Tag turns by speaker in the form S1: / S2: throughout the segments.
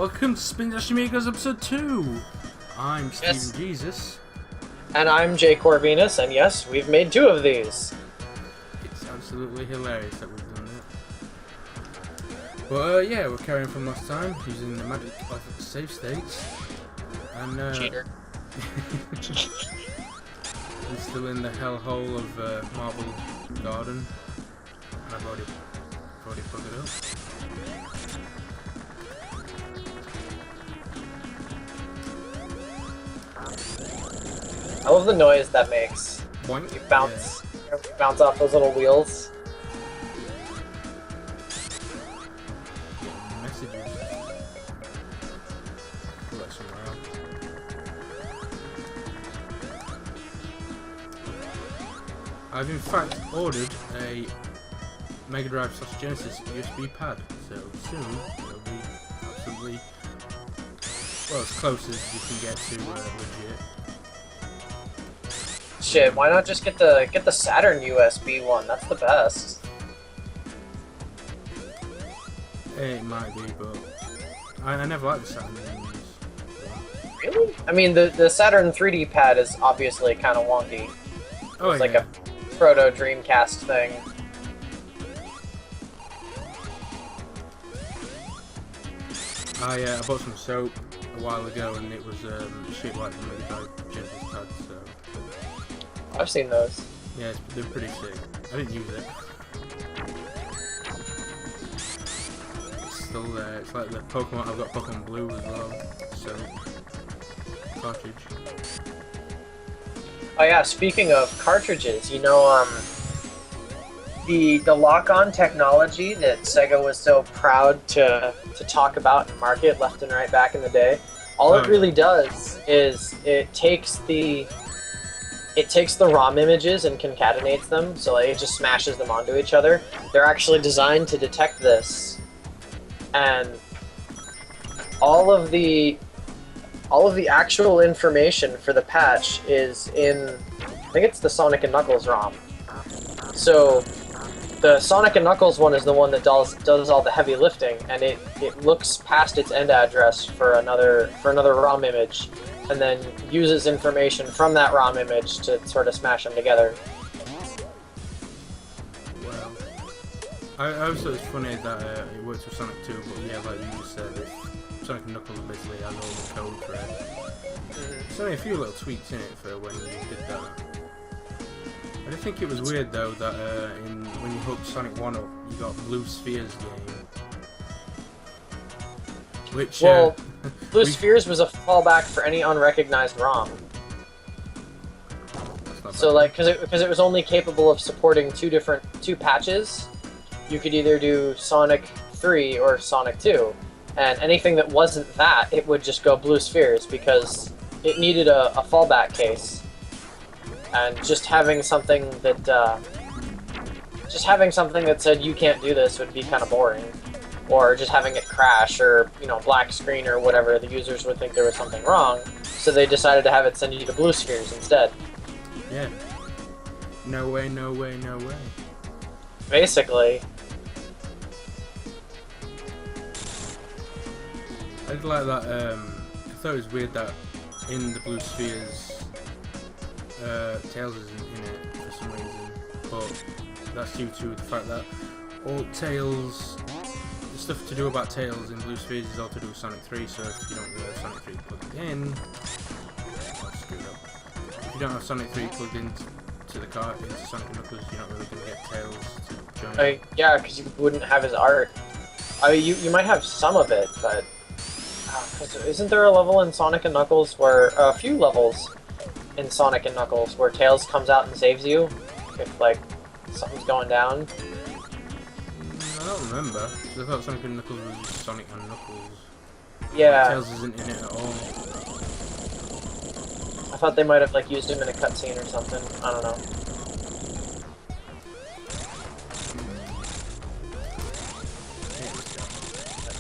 S1: Welcome to Spindash Amigos episode 2. I'm Steven
S2: Yes.
S1: Jesus.
S2: And I'm Jay Corvinus, and yes, we've made 2 of these.
S1: It's absolutely hilarious that we've done that. But yeah, we're carrying from last time using the magic of save states. And
S2: Cheater.
S1: I'm still in the hellhole of Marble Garden. And I've already plugged it up.
S2: I love the noise that makes.
S1: Boink.
S2: You bounce, you bounce off those little wheels.
S1: Yeah, messages. Pull that somewhere else. I've in fact ordered a MegaDrive / Genesis USB pad, so soon it'll be absolutely, well, as close as you can get to legit.
S2: Shit, why not just get the Saturn USB one? That's the best.
S1: It might be, but I never liked the Saturn ones.
S2: Really? I mean, the Saturn 3D pad is obviously kind of wonky.
S1: Oh,
S2: It's
S1: yeah.
S2: like a proto Dreamcast thing.
S1: I bought some soap a while ago, and it was shaped like the MegaDrive Genesis pad, so
S2: I've seen those.
S1: yeah, they're pretty sick. I didn't use it. It's still there. It's like the Pokemon. I've got Pokemon Blue as well, so cartridge.
S2: Oh yeah, speaking of cartridges, you know, the lock-on technology that Sega was so proud to talk about and market left and right back in the day, all it really does is it takes the ROM images and concatenates them, so like, it just smashes them onto each other. They're actually designed to detect this, and all of the actual information for the patch is in, I think it's the Sonic and Knuckles ROM. So the Sonic and Knuckles one is the one that does all the heavy lifting, and it looks past its end address for another ROM image, and then uses information from that ROM image to sort of smash them together.
S1: Well, I also it's funny that it works with Sonic 2, but yeah, like you just said, Sonic and Knuckles basically has all the code for it. There's only a few little tweaks in it for when you did that. I did think it was weird though that when you hooked Sonic 1 up, you got Blue Spheres game. Which,
S2: Well, Blue Spheres was a fallback for any unrecognized ROM.
S1: that's not
S2: So
S1: bad.
S2: like, because it was only capable of supporting two patches, you could either do Sonic 3 or Sonic 2, and anything that wasn't that, it would just go Blue Spheres because it needed a fallback case. And just having something that said you can't do this would be kind of boring, or just having it crash or black screen or whatever. The users would think there was something wrong, so they decided to have it send you to Blue Spheres instead.
S1: Yeah. No way, no way, no way.
S2: Basically.
S1: I did like that, I thought it was weird that in the Blue Spheres, Tails isn't in it for some reason, but that's due to the fact that all Tails, the stuff to do about Tails in Blue Spheres is all to do with Sonic 3, so if you don't have Sonic 3 plugged in, I screwed up. If you don't have Sonic 3 plugged into Sonic and Knuckles, you're not really going to get Tails to join.
S2: Yeah, because you wouldn't have his art. I mean, you might have some of it, but 'cause isn't there a level in Sonic and Knuckles where a few levels in Sonic and Knuckles where Tails comes out and saves you if like something's going down?
S1: I don't remember, 'cause I thought Sonic and Knuckles was just Sonic and Knuckles.
S2: Yeah,
S1: Tails isn't in it at all.
S2: I thought they might have like used him in a cutscene or something. I don't know.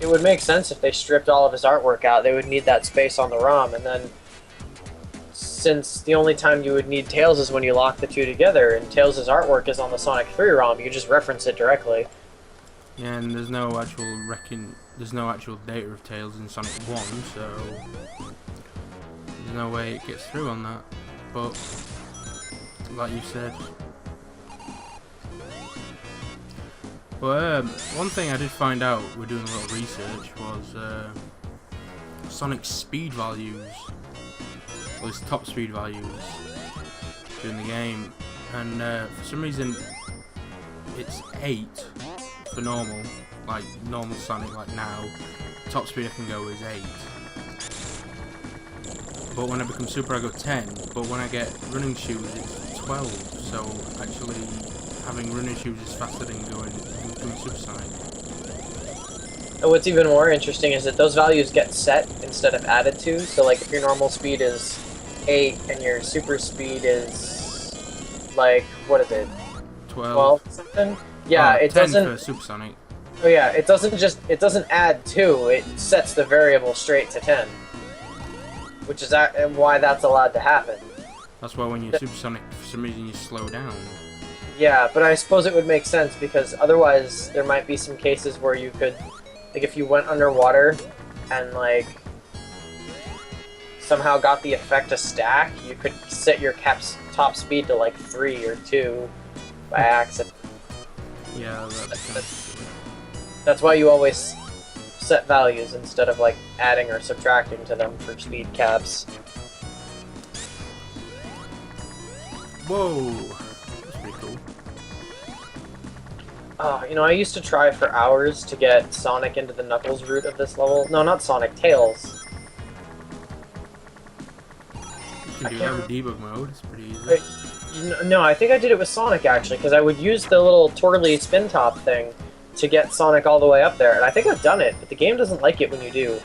S2: It would make sense if they stripped all of his artwork out. They would need that space on the ROM, and then since the only time you would need Tails is when you lock the two together, and Tails' artwork is on the Sonic 3 ROM, you just reference it directly.
S1: Yeah, and there's no there's no actual data of Tails in Sonic 1, so there's no way it gets through on that. But like you said. But one thing I did find out, we're doing a little research, was Sonic's speed values, or his top speed values during the game, and for some reason it's 8 for normal, like normal Sonic, like now. Top speed I can go is 8. But when I become Super I go 10, but when I get running shoes it's 12, so actually having running shoes is faster than going Super Sonic.
S2: And what's even more interesting is that those values get set instead of added to, so like if your normal speed is 8 and your super speed is like, what is it? 12 something? Yeah, it
S1: 10
S2: doesn't...
S1: for Super Sonic.
S2: Oh yeah, it doesn't add 2, it sets the variable straight to 10. Which is why that's allowed to happen.
S1: That's why when you're Super Sonic, for some reason you slow down.
S2: Yeah, but I suppose it would make sense because otherwise there might be some cases where you could, like if you went underwater and like somehow got the effect to stack, you could set your top speed to like 3 or 2 by accident.
S1: Yeah,
S2: that's why you always set values instead of like adding or subtracting to them for speed caps.
S1: Whoa, that's pretty cool.
S2: You know, I used to try for hours to get Sonic into the Knuckles route of this level. No, not Sonic, Tails.
S1: You can do that with debug mode, it's pretty easy.
S2: No, I think I did it with Sonic actually, because I would use the little twirly spin top thing to get Sonic all the way up there, and I think I've done it, but the game doesn't like it when you do.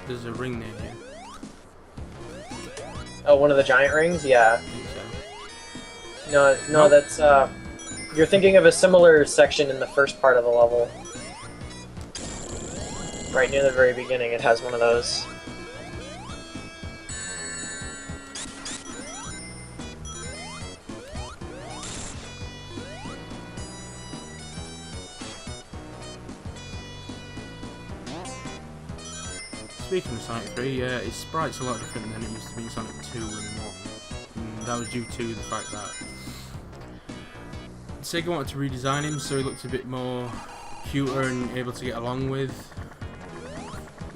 S1: There's a ring near here.
S2: Oh, one of the giant rings? Yeah.
S1: I think so.
S2: No,
S1: Nope.
S2: That's, you're thinking of a similar section in the first part of the level. Right near the very beginning, it has one of those.
S1: Speaking of Sonic 3, its sprite's a lot different than it used to be in Sonic 2 and 1. And that was due to the fact that Sega wanted to redesign him so he looked a bit more cuter and able to get along with,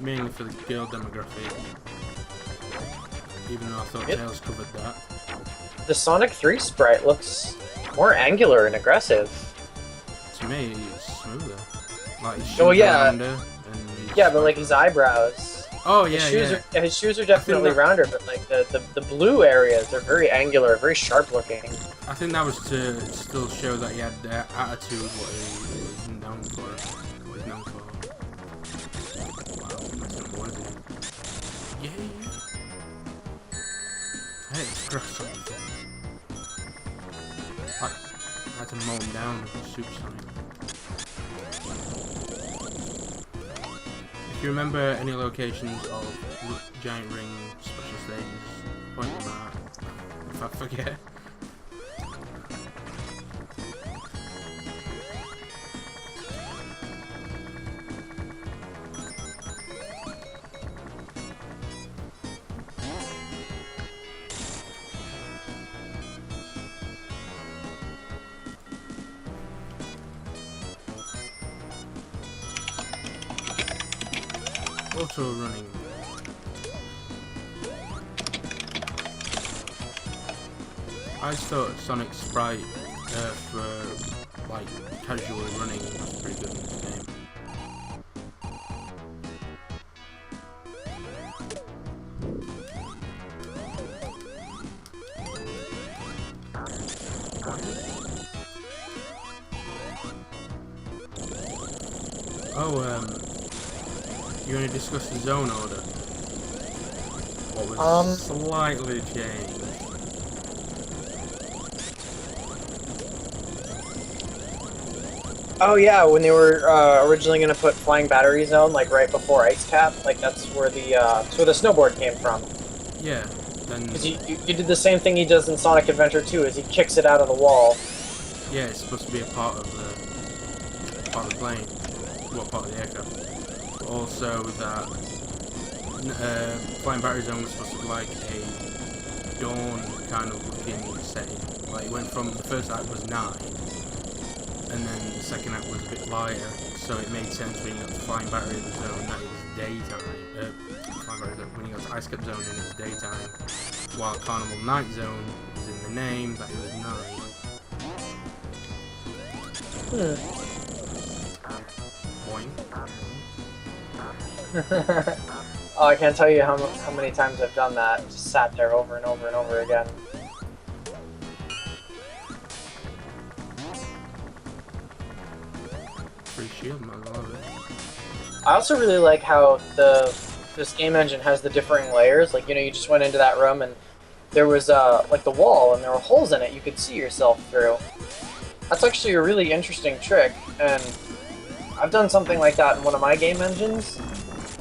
S1: mainly for the girl demographic, even though I thought Tails covered that.
S2: The Sonic 3 sprite looks more angular and aggressive.
S1: To me, it's smoother. Like his shoes
S2: Oh, yeah.
S1: are rounder, and
S2: Yeah, but like his eyebrows.
S1: oh yeah,
S2: His shoes are definitely rounder, but like the blue areas are very angular, very sharp looking.
S1: I think that was to still show that he had the attitude, what he was known for. What he's known for. Wow, messing up words here. Yeah. Hey, it's grass on the thing. I had to mow him down with Super Sonic. If you remember any locations of Giant Ring special stages, point them out. If I forget. Auto running. I just thought Sonic's sprite for like casual running was pretty good in this game. Oh, you want to discuss the zone order? What was slightly changed?
S2: Oh yeah, when they were originally going to put Flying Battery Zone, like right before Ice Cap, like that's where the snowboard came from.
S1: Yeah, then...
S2: Because you did the same thing he does in Sonic Adventure 2, is he kicks it out of the wall.
S1: Yeah, it's supposed to be a part of part of the plane, what part of the aircraft. But also that Flying Battery Zone was supposed to be like a dawn kind of looking setting. Like it went from the first act was night, and then the second act was a bit lighter, so it made sense when you got to Flying Battery Zone that it was daytime. Flying Battery Zone, when you got to Ice Cap Zone and it was daytime, while Carnival Night Zone was in the name that it was night. Boing.
S2: Oh, I can't tell you how many times I've done that. Just sat there over and over and over again.
S1: Free shield, man, I love it.
S2: I also really like how this game engine has the differing layers. Like, you know, you just went into that room and there was like the wall and there were holes in it you could see yourself through. That's actually a really interesting trick, and I've done something like that in one of my game engines,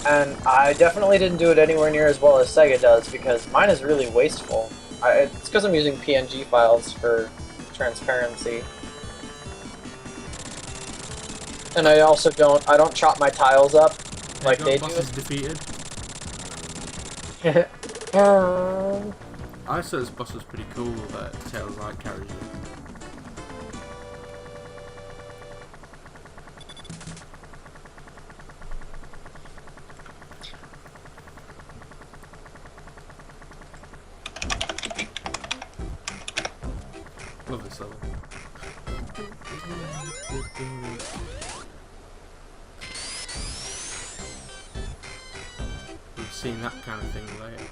S2: and I definitely didn't do it anywhere near as well as Sega does, because mine is really wasteful. It's because I'm using PNG files for transparency. And I also don't chop my tiles up like they do.
S1: Boss is defeated. I thought this boss was pretty cool, that Tails Light carries you. Love this level. We've seen that kind of thing later.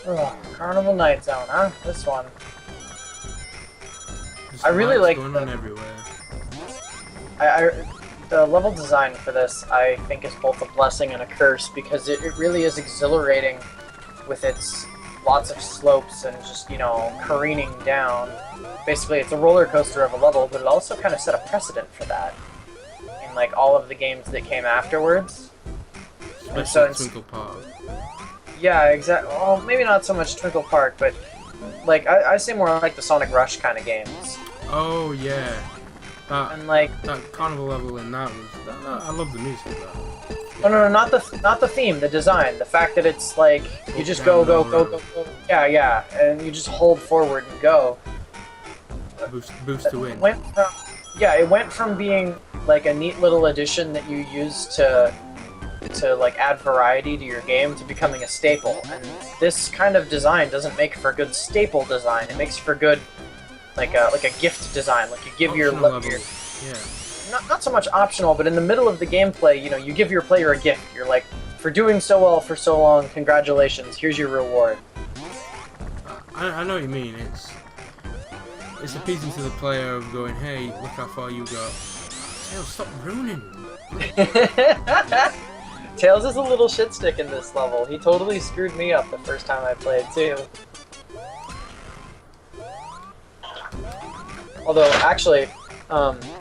S2: Ugh, Carnival Night Zone, huh? This one.
S1: Just
S2: I really like
S1: going on everywhere.
S2: The level design for this, I think, is both a blessing and a curse, because it really is exhilarating with its lots of slopes and just, you know, careening down. Basically, it's a roller coaster of a level, but it also kind of set a precedent for that in, like, all of the games that came afterwards.
S1: Especially Twinkle Park.
S2: Yeah, exactly. Well, maybe not so much Twinkle Park, but, like, I say more like the Sonic Rush kind of games.
S1: Oh, yeah.
S2: And, like,
S1: that carnival level in that was... I love the music of that.
S2: Oh, no, not the theme, the design. The fact that it's, like, you just go. Yeah, and you just hold forward and go.
S1: Boost to win.
S2: It went from being, like, a neat little addition that you use to like add variety to your game to becoming a staple. And this kind of design doesn't make for good staple design. It makes for good like a gift design. Like you give your not so much optional, but in the middle of the gameplay, you know, you give your player a gift. You're like, for doing so well for so long, congratulations, here's your reward.
S1: I know what you mean. It's appeasing to the player of going, hey, look how far you got. Tails, stop ruining.
S2: Tails is a little shitstick in this level. He totally screwed me up the first time I played, too. Although, actually,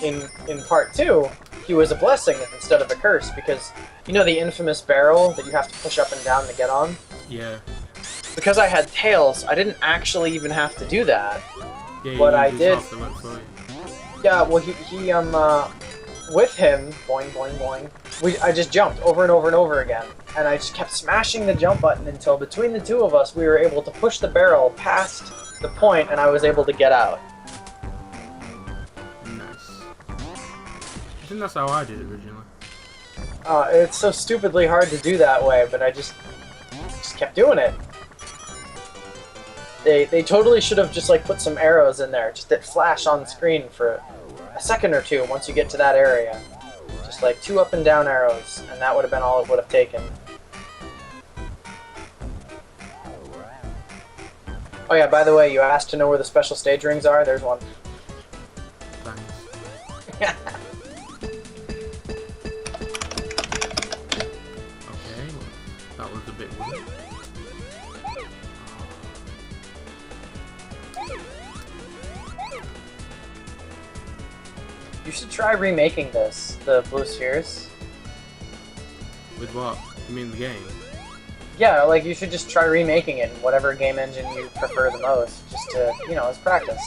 S2: in part 2, he was a blessing instead of a curse, because, you know the infamous barrel that you have to push up and down to get on?
S1: Yeah.
S2: Because I had Tails, I didn't actually even have to do that.
S1: Yeah,
S2: what I did... Yeah, well, with him, boing, boing, boing, I just jumped over and over and over again. And I just kept smashing the jump button until between the two of us, we were able to push the barrel past the point and I was able to get out.
S1: Nice. I think that's how I did it originally.
S2: It's so stupidly hard to do that way, but I just kept doing it. They totally should have just like put some arrows in there, just that flash on screen for a second or two once you get to that area. Just like 2 up and down arrows, and that would have been all it would have taken. Oh yeah, by the way, you asked to know where the special stage rings are? There's one.
S1: Thanks. Okay, well, that was a bit weird.
S2: You should try remaking this, the Blue Spheres.
S1: With what? You mean the game?
S2: Yeah, like you should just try remaking it in whatever game engine you prefer the most, just to, you know, as practice.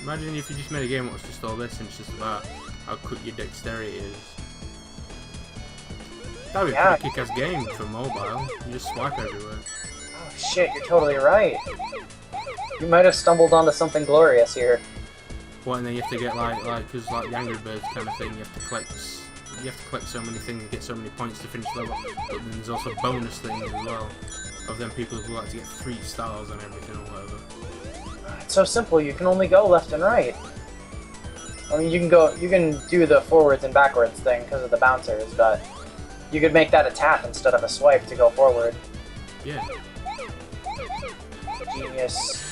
S1: Imagine if you just made a game that was just all this and it's just about how quick your dexterity is. That'd be a pretty kick-ass game for mobile. You just swipe everywhere.
S2: Oh shit, you're totally right. You might have stumbled onto something glorious here.
S1: What, and then you have to get because like the Angry Birds kind of thing, you have to collect so many things and get so many points to finish the level. But then there's also bonus things as well of them people who like to get 3 stars on everything or whatever.
S2: It's so simple. You can only go left and right. I mean, you can do the forwards and backwards thing because of the bouncers, but you could make that a tap instead of a swipe to go forward.
S1: Yeah.
S2: Genius.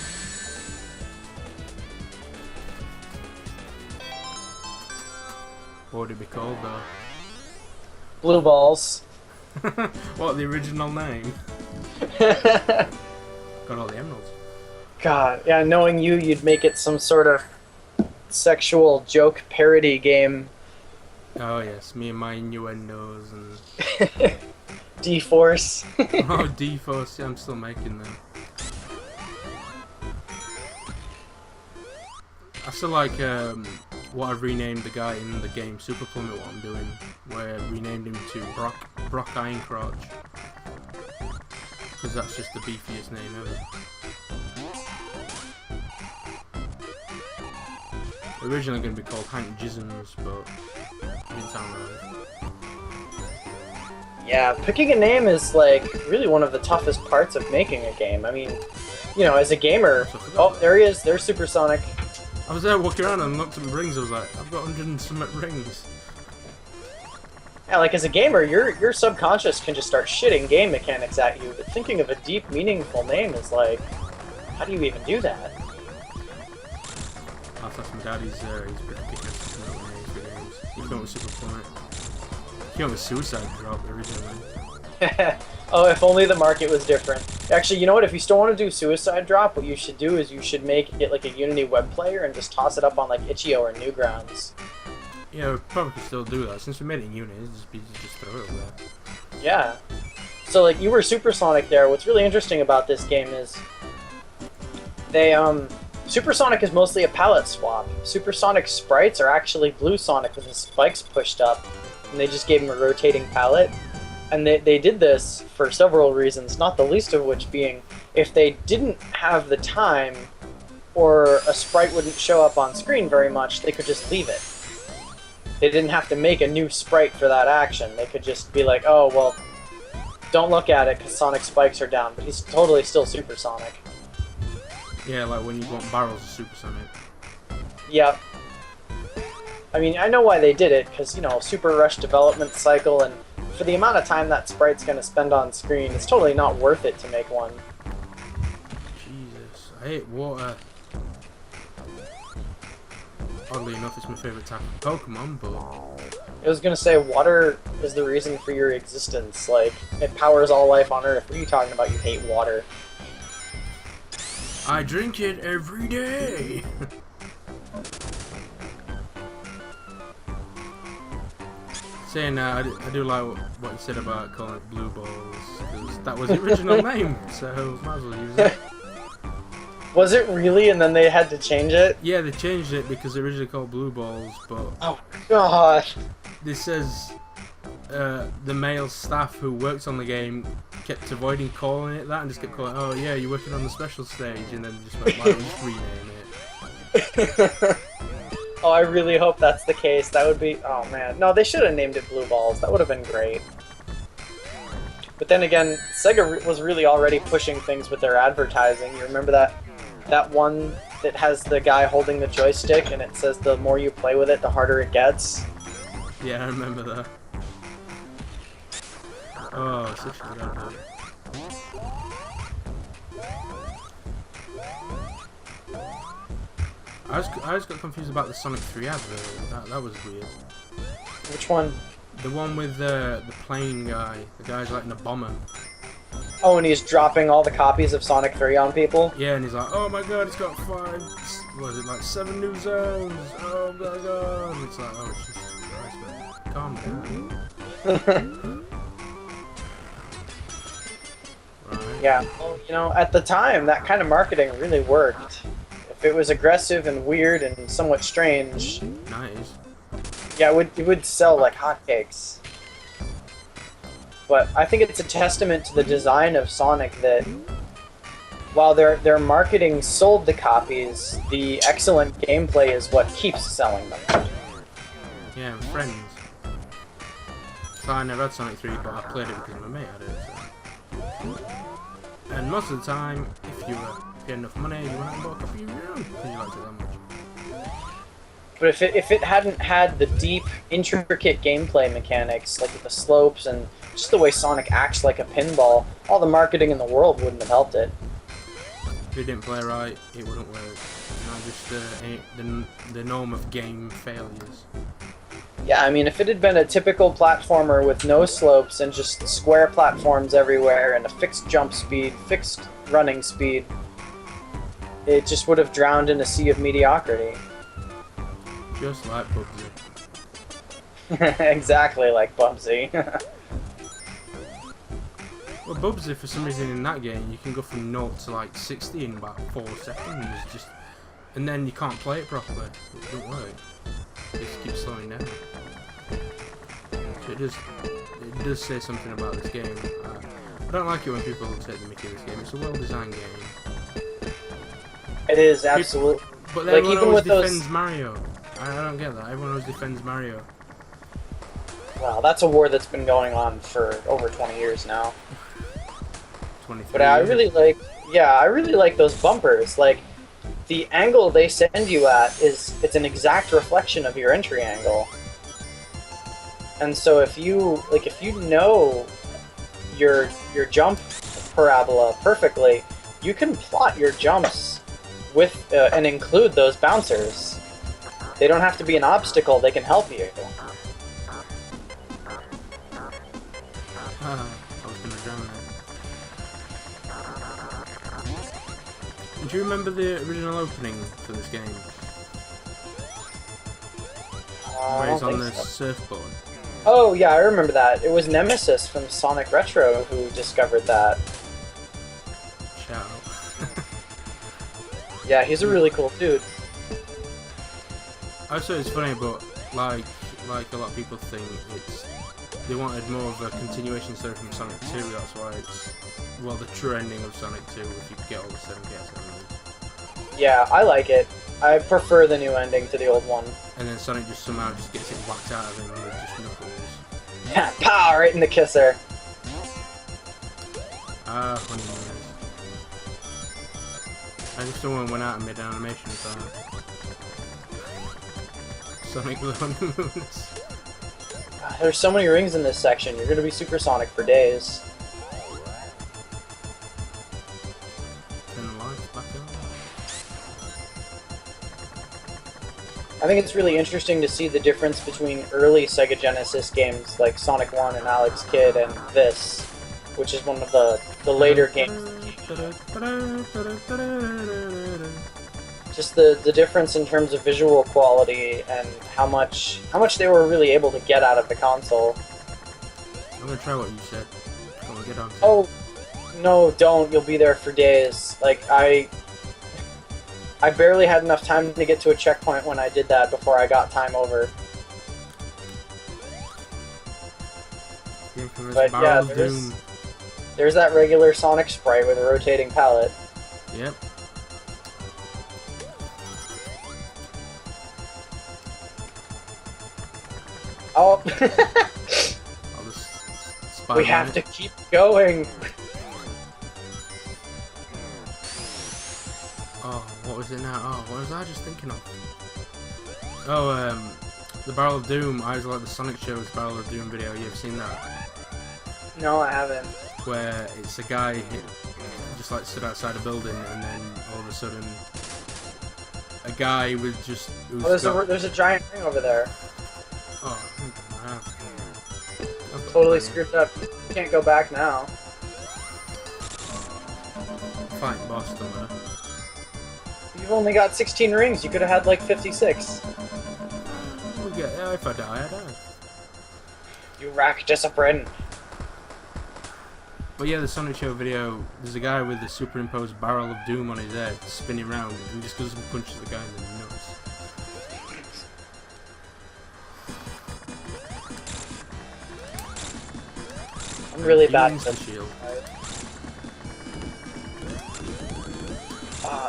S1: What would it be called though?
S2: Blue balls.
S1: What, the original name? Got all the emeralds.
S2: God, yeah, knowing you, you'd make it some sort of sexual joke parody game.
S1: Oh yes, me and my innuendos and...
S2: D-Force.
S1: Oh, D-Force, yeah, I'm still making them. I still like what I've renamed the guy in the game Super Plummet, what I'm doing, where I renamed him to Brock Ironcrotch. Because that's just the beefiest name ever. Originally going to be called Hank Jisms, but it didn't sound right.
S2: Yeah, picking a name is like really one of the toughest parts of making a game. I mean, you know, as a gamer... Oh, there he is. There's Supersonic.
S1: I was there walking around and looked at my rings, I was like, I've got 100 and some rings.
S2: Yeah, like as a gamer, your subconscious can just start shitting game mechanics at you, but thinking of a deep, meaningful name is like, how do you even do that?
S1: I thought my daddy's he's pretty picking up some other names for games. He's going with Super Plummet. He went with Suicide Drop originally.
S2: Oh, if only the market was different. Actually, you know what? If you still want to do Suicide Drop, what you should do is you should make it like a Unity web player and just toss it up on like Itch.io or Newgrounds.
S1: Yeah, we probably could still do that. Since we made it in Unity, it'd just be just throw it over there.
S2: Yeah. So like you were Supersonic there. What's really interesting about this game is they Supersonic is mostly a palette swap. Supersonic sprites are actually Blue Sonic with his spikes pushed up, and they just gave him a rotating palette. And they did this for several reasons, not the least of which being if they didn't have the time or a sprite wouldn't show up on screen very much, they could just leave it. They didn't have to make a new sprite for that action. They could just be like, oh, well, don't look at it because Sonic spikes are down, but he's totally still Supersonic.
S1: Yeah, like when you want barrels of Supersonic.
S2: Yep. I mean, I know why they did it, because, you know, Super Rush development cycle, and for the amount of time that sprite's going to spend on screen, it's totally not worth it to make one.
S1: Jesus, I hate water. Oddly enough, it's my favourite type of Pokemon, but...
S2: I was going to say, water is the reason for your existence. Like, it powers all life on Earth. What are you talking about? You hate water.
S1: I drink it every day! Saying I do like what you said about calling it Blue Balls, because that was the original name, so might as well use it.
S2: Was it really, and then they had to change it?
S1: Yeah, they changed it because they originally called Blue Balls, but...
S2: Oh, gosh.
S1: This says the male staff who works on the game kept avoiding calling it that and just kept calling it, oh yeah, you're working on the special stage, and then just went, why don't we just rename it?
S2: Oh, I really hope that's the case. That would be... Oh, man. No, they should have named it Blue Balls. That would have been great. But then again, Sega was really already pushing things with their advertising. You remember that one that has the guy holding the joystick and it says the more you play with it, the harder it gets?
S1: Yeah, I remember that. Oh, such a good advert. I just got confused about the Sonic 3 advert. That was weird.
S2: Which one?
S1: The one with the plane guy. The guy's like in a bomber.
S2: Oh, and he's dropping all the copies of Sonic 3 on people?
S1: Yeah, and he's like, oh my god, it's got 7 new zones. Oh my god. And it's like, oh, Jesus Christ, man. Calm down. Right.
S2: Yeah, well, you know, at the time, that kind of marketing really worked. If it was aggressive and weird and somewhat strange,
S1: Nice.
S2: yeah, it would sell like hotcakes. But I think it's a testament to the design of Sonic that while their marketing sold the copies, the excellent gameplay is what keeps selling them.
S1: Yeah, and friends. So I never had Sonic 3, but I played it because my mate had it. So. And most of the time, if you had enough money, you went out and bought a copy of your own because you liked it that much.
S2: But if it hadn't had the deep, intricate gameplay mechanics, like with the slopes and just the way Sonic acts like a pinball, all the marketing in the world wouldn't have helped it.
S1: If it didn't play right, it wouldn't work. You know, just the norm of game failures.
S2: Yeah, I mean, if it had been a typical platformer with no slopes and just square platforms everywhere and a fixed jump speed, fixed running speed, it just would have drowned in a sea of mediocrity.
S1: Just like Bubsy.
S2: Exactly like Bubsy.
S1: Well, Bubsy, for some reason in that game, you can go from 0 to like 60 in about 4 seconds, and then you can't play it properly. It doesn't work. It just keeps slowing down. So it does say something about this game. I don't like it when people take the mickey of this game. It's a well-designed game.
S2: It is, absolutely.
S1: But
S2: like,
S1: everyone
S2: even
S1: always
S2: with
S1: defends
S2: those...
S1: Mario. I don't get that. Everyone always defends Mario.
S2: Well, that's a war that's been going on for over 20 years now.
S1: 23
S2: But I
S1: years.
S2: really like, yeah, I really like those bumpers. Like, the angle they send you at it's an exact reflection of your entry angle. And so if you know your jump parabola perfectly, you can plot your jumps with and include those bouncers. They don't have to be an obstacle, they can help you.
S1: I was gonna drown there. Do you remember the original opening for this game? Where he's on the surfboard?
S2: Oh yeah, I remember that. It was Nemesis from Sonic Retro who discovered that.
S1: Shout out.
S2: Yeah, he's a really cool dude.
S1: I say it's funny, but like a lot of people think they wanted more of a continuation story from Sonic 2. That's why it's the true ending of Sonic 2 if you get all the 7Ks emeralds.
S2: Yeah, I like it. I prefer the new ending to the old one.
S1: And then Sonic just somehow just gets it whacked out of him with just knuckles.
S2: Yeah, pow! Right in the kisser.
S1: Honeymooners. I just someone went out and made an animation for that. Sonic the Honeymooners.
S2: There's so many rings in this section. You're gonna be supersonic for days.
S1: Turn the lights back on.
S2: I think it's really interesting to see the difference between early Sega Genesis games like Sonic 1 and Alex Kidd and this, which is one of the later games. Just the difference in terms of visual quality and how much they were really able to get out of the console.
S1: I'm gonna try what you said. I'm gonna get on.
S2: Oh, no, don't. You'll be there for days. Like, I barely had enough time to get to a checkpoint when I did that before I got time over. But yeah, there's that regular Sonic sprite with a rotating palette.
S1: Yep.
S2: Oh,
S1: I'll just
S2: we have to keep going.
S1: Oh, what was it now? Oh, what was I just thinking of? Oh, the Barrel of Doom. I was like the Sonic Show's Barrel of Doom video. You ever seen that?
S2: No, I haven't.
S1: Where it's a guy just like stood outside a building, and then all of a sudden a guy with just.
S2: There's a giant ring over there.
S1: Oh,
S2: Totally screwed up. You can't go back now.
S1: Fighting boss somewhere.
S2: You've only got 16 rings. You could have had like 56.
S1: We'll get there. If I die, I die.
S2: You rack discipline.
S1: But yeah, the Sonic Show video, there's a guy with a superimposed barrel of doom on his head spinning around and he just goes and punches the guy in the nuts.
S2: I'm really bad at
S1: the
S2: this.
S1: shield.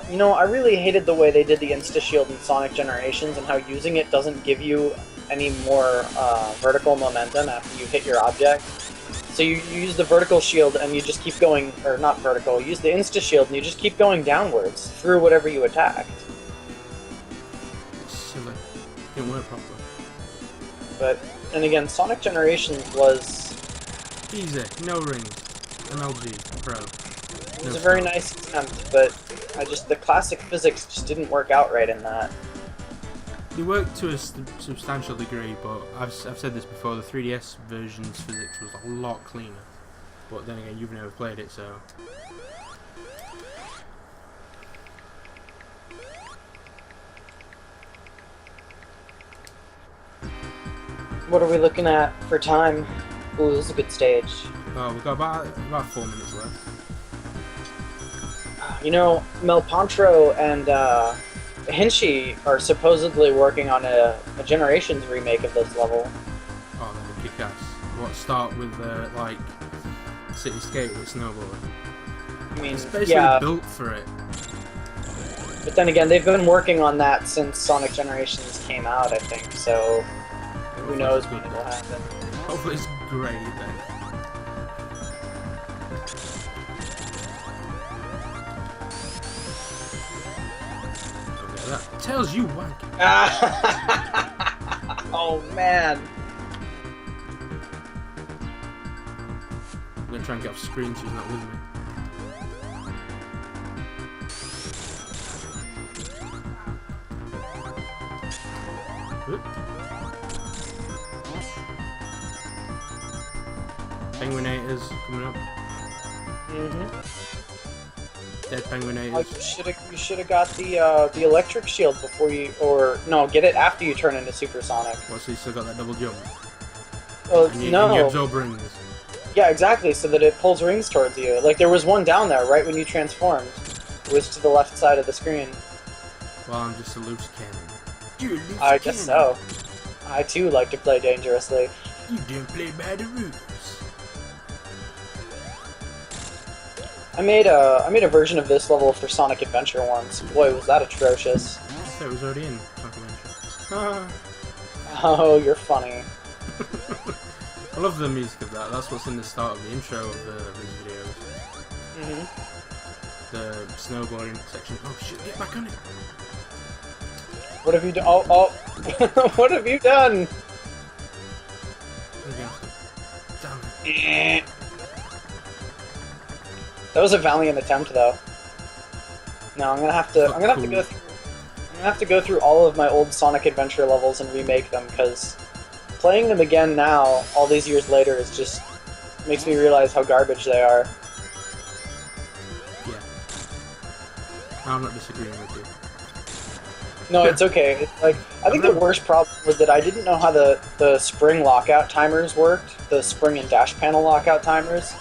S2: You know, I really hated the way they did the insta-shield in Sonic Generations and how using it doesn't give you any more vertical momentum after you hit your object. So you use the vertical shield and you just keep going, or not vertical, use the insta-shield and you just keep going downwards through whatever you attacked.
S1: Silly. Didn't work properly.
S2: But, and again, Sonic Generations was...
S1: Easy, no rings. MLG, Pro.
S2: It was a very nice attempt, but the classic physics just didn't work out right in that.
S1: They worked to a substantial degree, but I've said this before, the 3DS version's physics was a lot cleaner. But then again, you've never played it, so...
S2: What are we looking at for time? Ooh, this is a good stage.
S1: Oh, we've got about 4 minutes left.
S2: You know, Melpantro and Hinchi are supposedly working on a Generations remake of this level.
S1: Oh, that'd be kick-ass. What, start with, like, Cityscape with Snowboard?
S2: I mean,
S1: it's basically built for it.
S2: But then again, they've been working on that since Sonic Generations came out, I think, so who knows when it'll happen.
S1: Hopefully it's great then. That tells you wank.
S2: Oh man.
S1: I'm gonna try and get off screen, she's not with me. Oop. Penguinators coming up. Dead Penguinators.
S2: Oh, you should have got the electric shield before you, or no, get it after you turn into Supersonic.
S1: What, so you still got that double jump?
S2: Well,
S1: and you
S2: no.
S1: absorb rings.
S2: Yeah, exactly, so that it pulls rings towards you. Like, there was one down there right when you transformed. It was to the left side of the screen.
S1: Well, I'm just a loose cannon. You're a loose cannon.
S2: I guess so. I too like to play dangerously.
S1: You didn't play by the rules.
S2: I made a version of this level for Sonic Adventure once. Boy, was that atrocious.
S1: I thought it was already in Sonic Adventure.
S2: Oh, you're funny.
S1: I love the music of that. That's what's in the start of the intro of these videos. The snowboarding section. Oh shit, get back on it.
S2: What have you done? Oh. What have you done?
S1: Damn it.
S2: That was a valiant attempt, though. No, I'm gonna have to go through all of my old Sonic Adventure levels and remake them, because playing them again now, all these years later, is just makes me realize how garbage they are.
S1: Yeah. I'm not disagreeing with you.
S2: No, it's okay. It's like, I think the worst problem was that I didn't know how the spring lockout timers worked, the spring and dash panel lockout timers.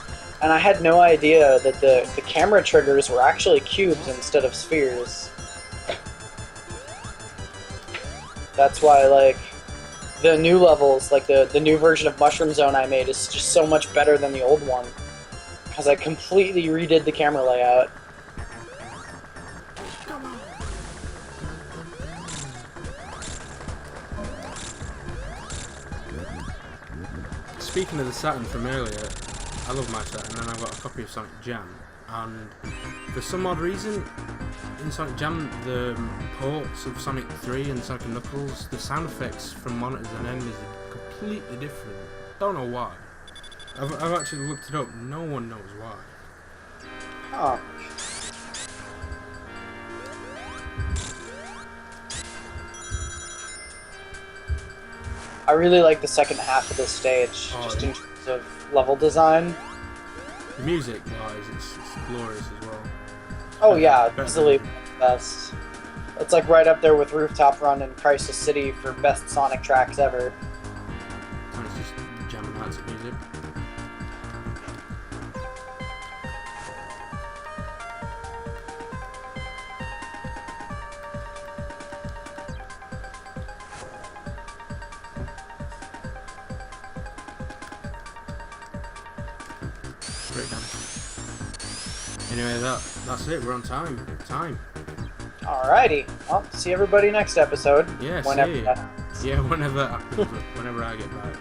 S2: And I had no idea that the camera triggers were actually cubes instead of spheres. That's why, like, the new levels, like the new version of Mushroom Zone I made is just so much better than the old one. Because I completely redid the camera layout.
S1: Speaking of the Saturn from earlier, I love my Saturn, and I've got a copy of Sonic Jam, and for some odd reason, in Sonic Jam, the ports of Sonic 3 and Sonic & Knuckles, the sound effects from monitors and enemies are completely different. Don't know why. I've actually looked it up, no one knows why.
S2: Oh. I really like the second half of this stage,
S1: Oh,
S2: just
S1: yeah.
S2: in terms of level design.
S1: The music wise, it's glorious as well.
S2: Oh
S1: Better-
S2: yeah,
S1: better
S2: easily
S1: than-
S2: best. It's like right up there with Rooftop Run and Crisis City for best Sonic tracks ever.
S1: And it's just jamming out to music. Great dance. Anyway, that's it. We're on time.
S2: Alrighty, well, see everybody next episode.
S1: Yeah,
S2: Whenever
S1: see.
S2: that-
S1: Yeah, whenever that happens, whenever I get back,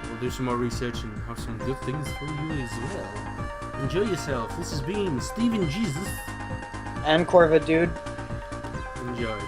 S1: we'll do some more research and have some good things for you as well. Enjoy yourself. This has been Steven Jesus.
S2: And Corvid Dude.
S1: Enjoy.